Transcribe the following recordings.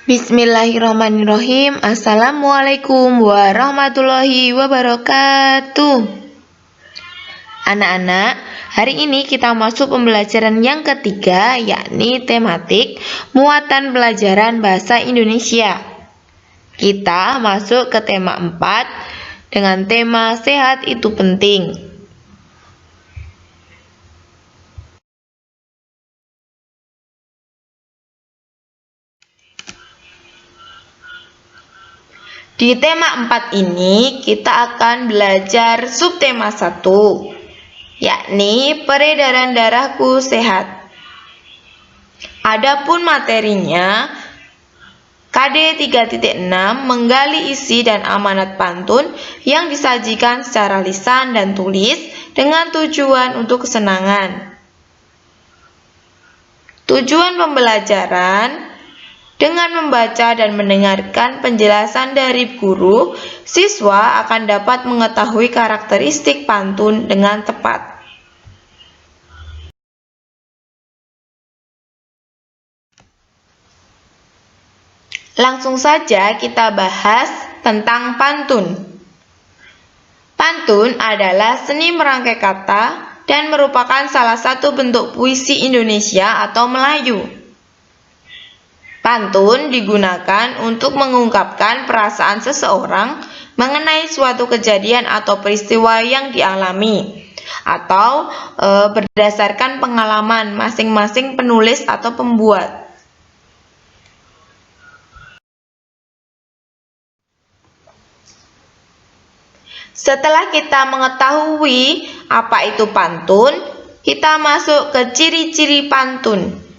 Bismillahirrahmanirrahim. Assalamualaikum warahmatullahi wabarakatuh. Anak-anak, hari ini kita masuk pembelajaran yang ketiga, yakni tematik muatan pelajaran bahasa Indonesia. Kita masuk ke tema 4 dengan tema sehat itu penting. Di tema 4 ini kita akan belajar subtema 1, yakni peredaran darahku sehat. Adapun materinya, KD 3.6 menggali isi dan amanat pantun yang disajikan secara lisan dan tulis dengan tujuan untuk kesenangan. Tujuan pembelajaran: dengan membaca dan mendengarkan penjelasan dari guru, siswa akan dapat mengetahui karakteristik pantun dengan tepat. Langsung saja kita bahas tentang pantun. Pantun adalah seni merangkai kata dan merupakan salah satu bentuk puisi Indonesia atau Melayu. Pantun digunakan untuk mengungkapkan perasaan seseorang mengenai suatu kejadian atau peristiwa yang dialami, atau berdasarkan pengalaman masing-masing penulis atau pembuat. Setelah kita mengetahui apa itu pantun, kita masuk ke ciri-ciri pantun.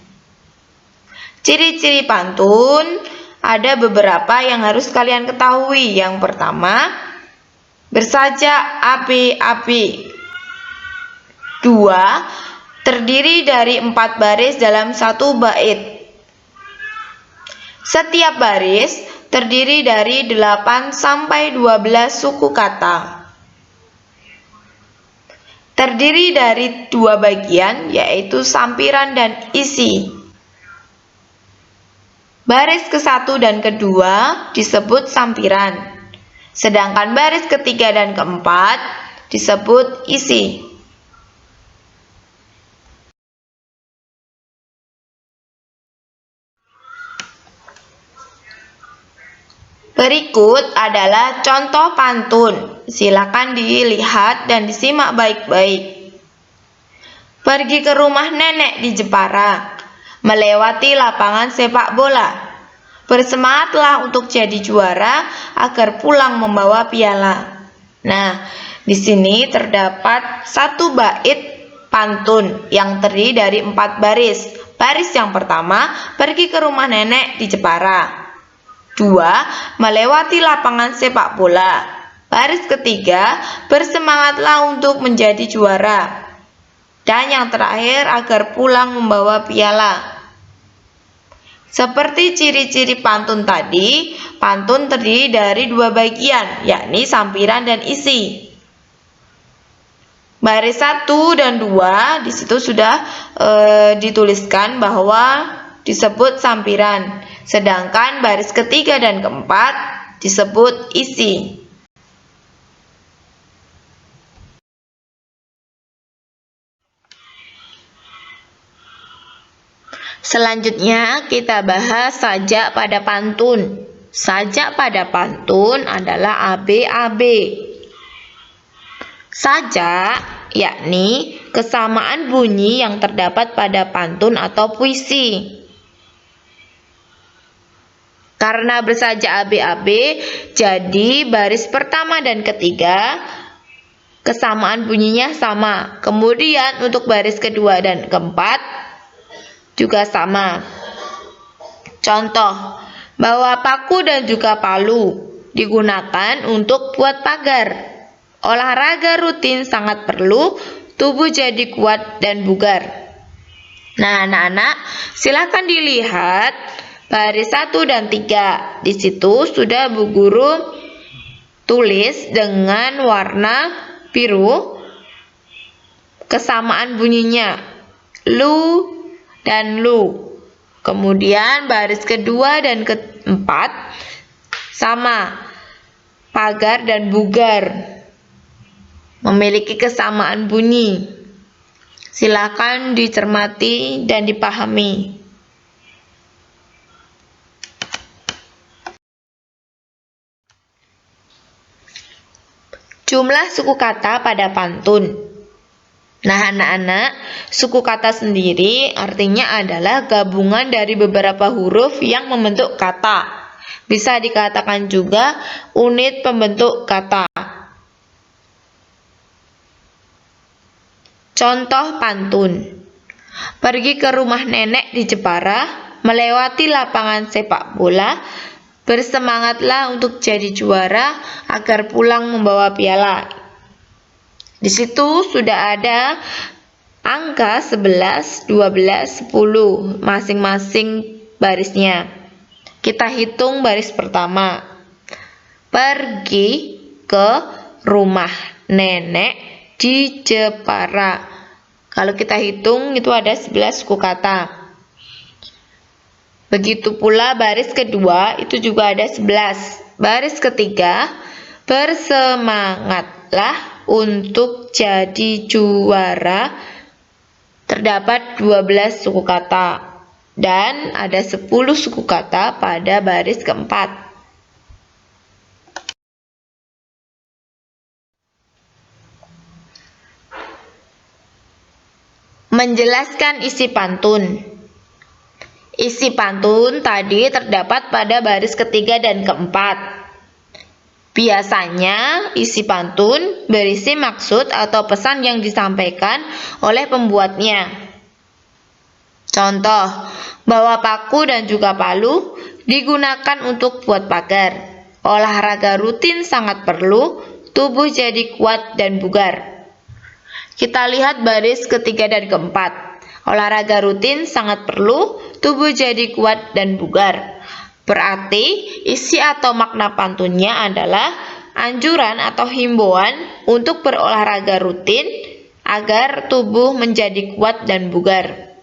Ciri-ciri pantun ada beberapa yang harus kalian ketahui. Yang pertama, bersajak AB-AB. 2. Terdiri dari 4 baris dalam 1 bait. Setiap baris terdiri dari 8 sampai 12 suku kata. Terdiri dari 2 bagian, yaitu sampiran dan isi. Baris ke-1 dan ke-2 disebut sampiran, sedangkan baris ke-3 dan ke-4 disebut isi. Berikut adalah contoh pantun. Silakan dilihat dan disimak baik-baik. Pergi ke rumah nenek di Jepara, melewati lapangan sepak bola. Bersemangatlah untuk jadi juara agar pulang membawa piala. Nah, di sini terdapat 1 bait pantun yang terdiri dari 4 baris. Baris yang pertama, pergi ke rumah nenek di Jepara. 2. Melewati lapangan sepak bola. Baris ketiga, bersemangatlah untuk menjadi juara. Dan yang terakhir, agar pulang membawa piala. Seperti ciri-ciri pantun tadi, pantun terdiri dari 2 bagian, yakni sampiran dan isi. Baris 1 dan 2 di situ sudah dituliskan bahwa disebut sampiran, sedangkan baris ketiga dan keempat disebut isi. Selanjutnya kita bahas sajak pada pantun. Sajak pada pantun adalah AB-AB. Sajak yakni kesamaan bunyi yang terdapat pada pantun atau puisi. Karena bersajak AB-AB, jadi baris pertama dan ketiga kesamaan bunyinya sama. Kemudian untuk baris kedua dan keempat juga sama. Contoh, bawa paku dan juga palu digunakan untuk buat pagar. Olahraga rutin sangat perlu, tubuh jadi kuat dan bugar. Nah, anak-anak, silakan dilihat baris 1 dan 3. Di situ sudah Bu Guru tulis dengan warna biru kesamaan bunyinya lu dan lu. Kemudian baris kedua dan keempat sama, pagar dan bugar, memiliki kesamaan bunyi. Silakan dicermati dan dipahami. Jumlah suku kata pada pantun. Nah, anak-anak, suku kata sendiri artinya adalah gabungan dari beberapa huruf yang membentuk kata. Bisa dikatakan juga unit pembentuk kata. Contoh pantun. Pergi ke rumah nenek di Jepara, melewati lapangan sepak bola, bersemangatlah untuk jadi juara agar pulang membawa piala. Di situ sudah ada angka 11, 12, 10 masing-masing barisnya. Kita hitung baris pertama. Pergi ke rumah nenek di Jepara. Kalau kita hitung itu ada 11 suku kata. Begitu pula baris kedua itu juga ada 11. Baris ketiga, bersemangatlah untuk jadi juara, terdapat 12 suku kata dan ada 10 suku kata pada baris keempat. Menjelaskan isi pantun. Isi pantun tadi terdapat pada baris ketiga dan keempat. Biasanya isi pantun berisi maksud atau pesan yang disampaikan oleh pembuatnya. Contoh, bawa paku dan juga palu digunakan untuk buat pagar. Olahraga rutin sangat perlu, tubuh jadi kuat dan bugar. Kita lihat baris ketiga dan keempat. Olahraga rutin sangat perlu, tubuh jadi kuat dan bugar. Berarti isi atau makna pantunnya adalah anjuran atau himbauan untuk berolahraga rutin agar tubuh menjadi kuat dan bugar.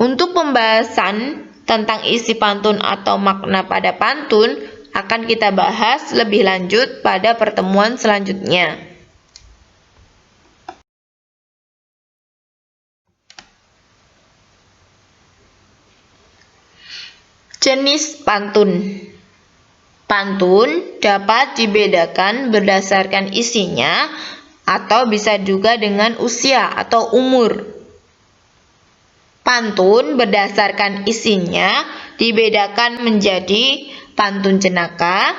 Untuk pembahasan tentang isi pantun atau makna pada pantun akan kita bahas lebih lanjut pada pertemuan selanjutnya. Jenis pantun. Pantun dapat dibedakan berdasarkan isinya atau bisa juga dengan usia atau umur. Pantun berdasarkan isinya dibedakan menjadi pantun jenaka,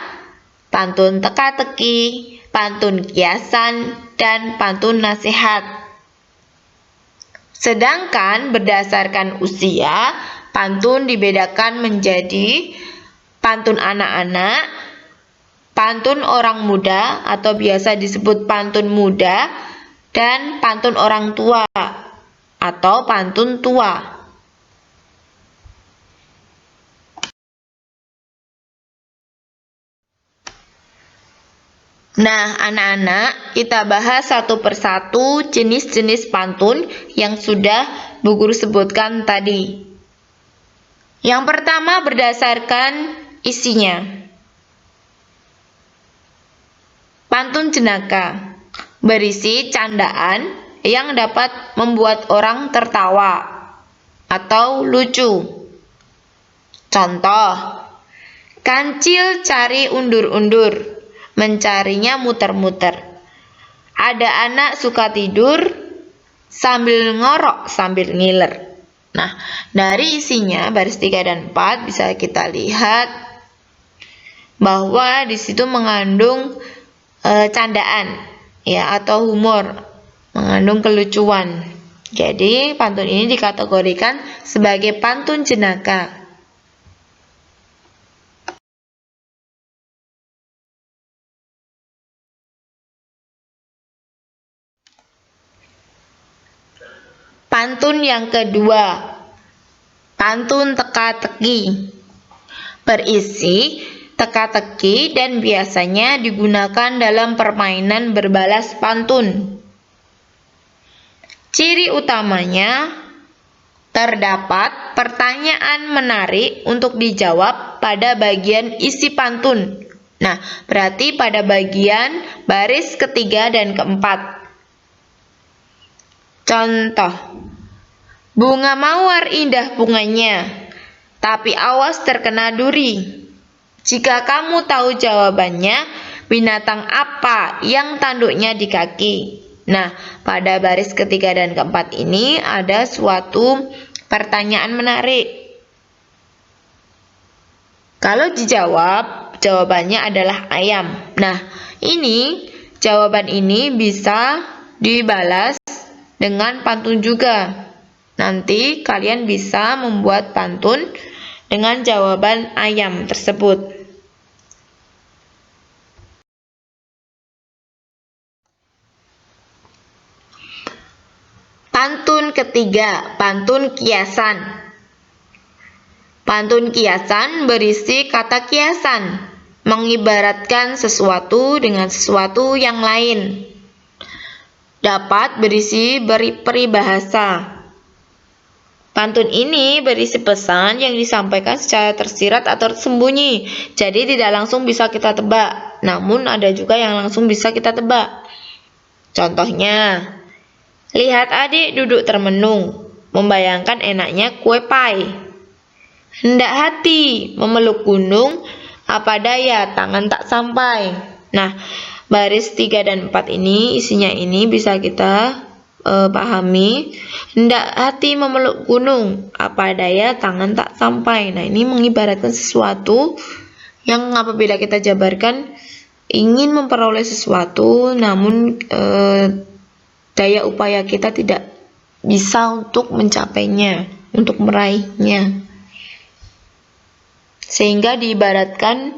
pantun teka-teki, pantun kiasan, dan pantun nasihat. Sedangkan berdasarkan usia, pantun dibedakan menjadi pantun anak-anak, pantun orang muda atau biasa disebut pantun muda, dan pantun orang tua atau pantun tua. Nah, anak-anak, kita bahas satu persatu jenis-jenis pantun yang sudah Bu Guru sebutkan tadi. Yang pertama berdasarkan isinya. Pantun jenaka berisi candaan yang dapat membuat orang tertawa atau lucu. Contoh, kancil cari undur-undur, mencarinya muter-muter. Ada anak suka tidur sambil ngorok sambil ngiler. Nah, dari isinya baris 3 dan 4 bisa kita lihat bahwa di situ mengandung candaan ya atau humor, mengandung kelucuan. Jadi, pantun ini dikategorikan sebagai pantun jenaka. Pantun yang kedua, pantun teka-teki. Berisi teka-teki dan biasanya digunakan dalam permainan berbalas pantun. Ciri utamanya Terdapat pertanyaan menarik untuk dijawab pada bagian isi pantun. Nah, berarti pada bagian baris ketiga dan keempat. Contoh, bunga mawar indah bunganya, tapi awas terkena duri. Jika kamu tahu jawabannya, binatang apa yang tanduknya di kaki? Nah, pada baris ketiga dan keempat ini ada suatu pertanyaan menarik. Kalau dijawab, jawabannya adalah ayam. Nah, jawaban ini bisa dibalas dengan pantun juga. Nanti kalian bisa membuat pantun dengan jawaban ayam tersebut. Pantun ketiga, pantun kiasan. Pantun kiasan berisi kata kiasan, mengibaratkan sesuatu dengan sesuatu yang lain. Dapat berisi peribahasa. Pantun ini berisi pesan yang disampaikan secara tersirat atau tersembunyi, jadi tidak langsung bisa kita tebak. Namun ada juga yang langsung bisa kita tebak. Contohnya, lihat adik duduk termenung, membayangkan enaknya kue pai. Hendak hati memeluk gunung, apa daya tangan tak sampai. Nah, baris 3 dan 4 ini isinya ini bisa kita pahami. Hendak hati memeluk gunung, apa daya tangan tak sampai. Nah, ini mengibaratkan sesuatu yang apabila kita jabarkan ingin memperoleh sesuatu, namun daya upaya kita tidak bisa untuk mencapainya, untuk meraihnya. Sehingga diibaratkan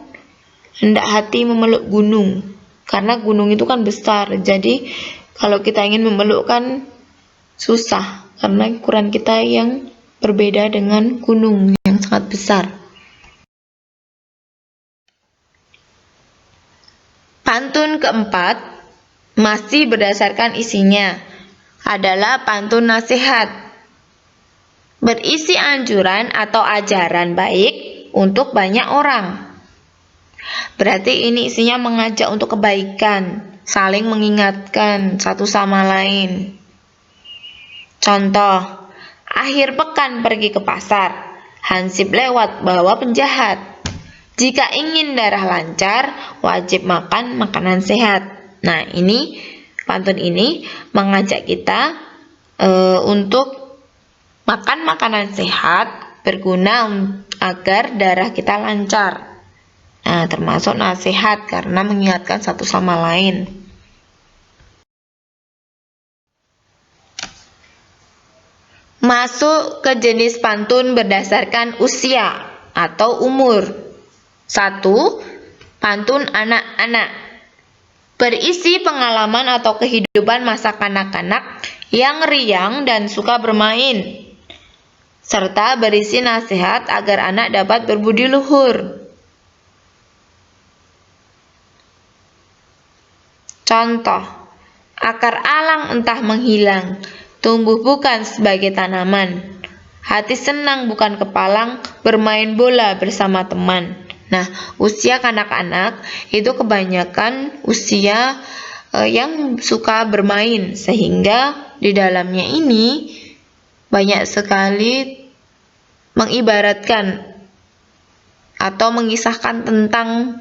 hendak hati memeluk gunung, karena gunung itu kan besar. Jadi kalau kita ingin memeluk kan susah, karena ukuran kita yang berbeda dengan gunung yang sangat besar. Pantun keempat masih berdasarkan isinya adalah pantun nasihat, berisi anjuran atau ajaran baik untuk banyak orang. Berarti ini isinya mengajak untuk kebaikan, saling mengingatkan satu sama lain. Contoh, akhir pekan pergi ke pasar, hansip lewat bawa penjahat. Jika ingin darah lancar, wajib makan makanan sehat. Nah, ini pantun ini mengajak kita untuk makan makanan sehat, berguna agar darah kita lancar. Nah, termasuk nasihat karena mengingatkan satu sama lain. Masuk ke jenis pantun berdasarkan usia atau umur. 1. Pantun anak-anak. Berisi pengalaman atau kehidupan masa kanak-kanak yang riang dan suka bermain, serta berisi nasihat agar anak dapat berbudi luhur. Contoh, akar alang entah menghilang, tumbuh bukan sebagai tanaman. Hati senang bukan kepalang, bermain bola bersama teman. Nah, usia kanak-kanak itu kebanyakan usia yang suka bermain, sehingga di dalamnya ini banyak sekali mengibaratkan atau mengisahkan tentang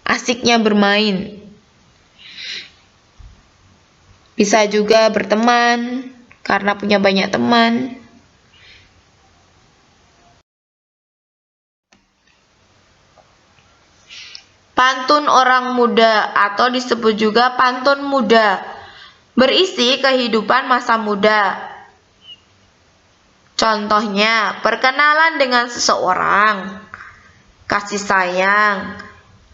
asiknya bermain. Bisa juga berteman karena punya banyak teman. Pantun orang muda atau disebut juga pantun muda, berisi kehidupan masa muda. Contohnya, perkenalan dengan seseorang, kasih sayang,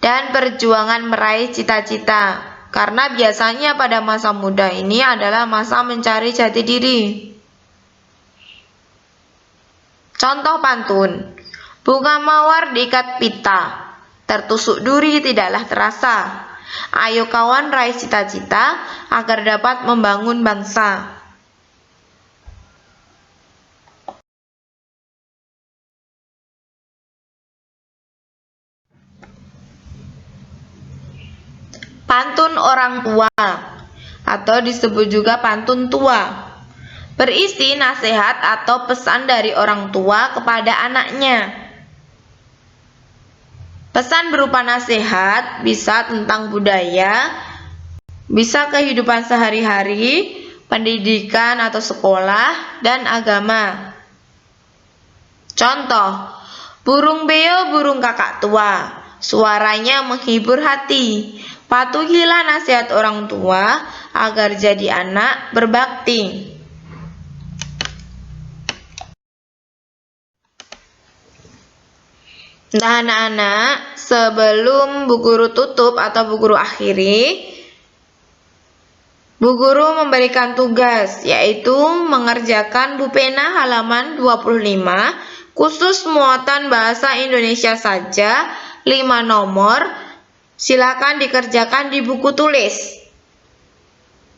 dan perjuangan meraih cita-cita. Karena biasanya pada masa muda ini adalah masa mencari jati diri. Contoh pantun, bunga mawar diikat pita, tertusuk duri tidaklah terasa. Ayo kawan raih cita-cita agar dapat membangun bangsa. Pantun orang tua atau disebut juga pantun tua berisi nasihat atau pesan dari orang tua kepada anaknya. Pesan berupa nasihat bisa tentang budaya, bisa kehidupan sehari-hari, pendidikan atau sekolah, dan agama. Contoh, burung beo burung kakak tua, suaranya menghibur hati. Patuhilah nasihat orang tua agar jadi anak berbakti. Nah, anak-anak, sebelum Bu Guru tutup atau Bu Guru akhiri, Bu Guru memberikan tugas, yaitu mengerjakan Bu Pena halaman 25, khusus muatan bahasa Indonesia saja, 5 nomor, silakan dikerjakan di buku tulis.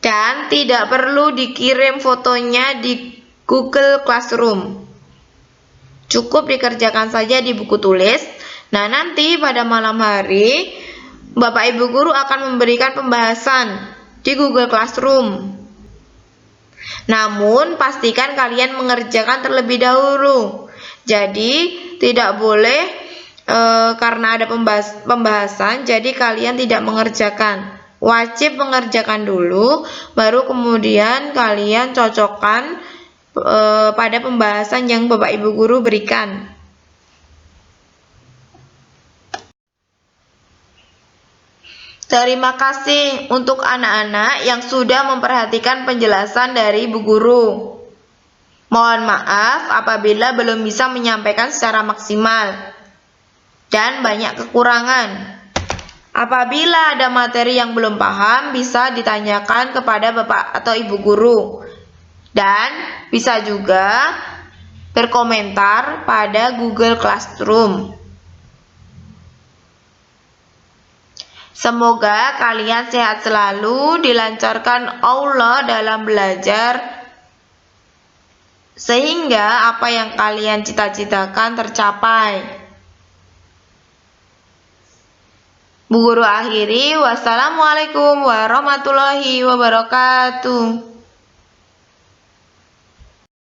Dan tidak perlu dikirim fotonya di Google Classroom. Cukup dikerjakan saja di buku tulis. Nah, nanti pada malam hari Bapak Ibu Guru akan memberikan pembahasan di Google Classroom. Namun, pastikan kalian mengerjakan terlebih dahulu. Jadi, tidak boleh karena ada pembahasan, jadi kalian tidak mengerjakan. Wajib mengerjakan dulu, baru kemudian kalian cocokkan pada pembahasan yang Bapak Ibu Guru berikan. Terima kasih untuk anak-anak yang sudah memperhatikan penjelasan dari Bu Guru. Mohon maaf apabila belum bisa menyampaikan secara maksimal dan banyak kekurangan. Apabila ada materi yang belum paham, bisa ditanyakan kepada Bapak atau Ibu Guru. Dan bisa juga berkomentar pada Google Classroom. Semoga kalian sehat selalu, dilancarkan Allah dalam belajar, sehingga apa yang kalian cita-citakan tercapai. Bu Guru akhiri, wassalamualaikum warahmatullahi wabarakatuh.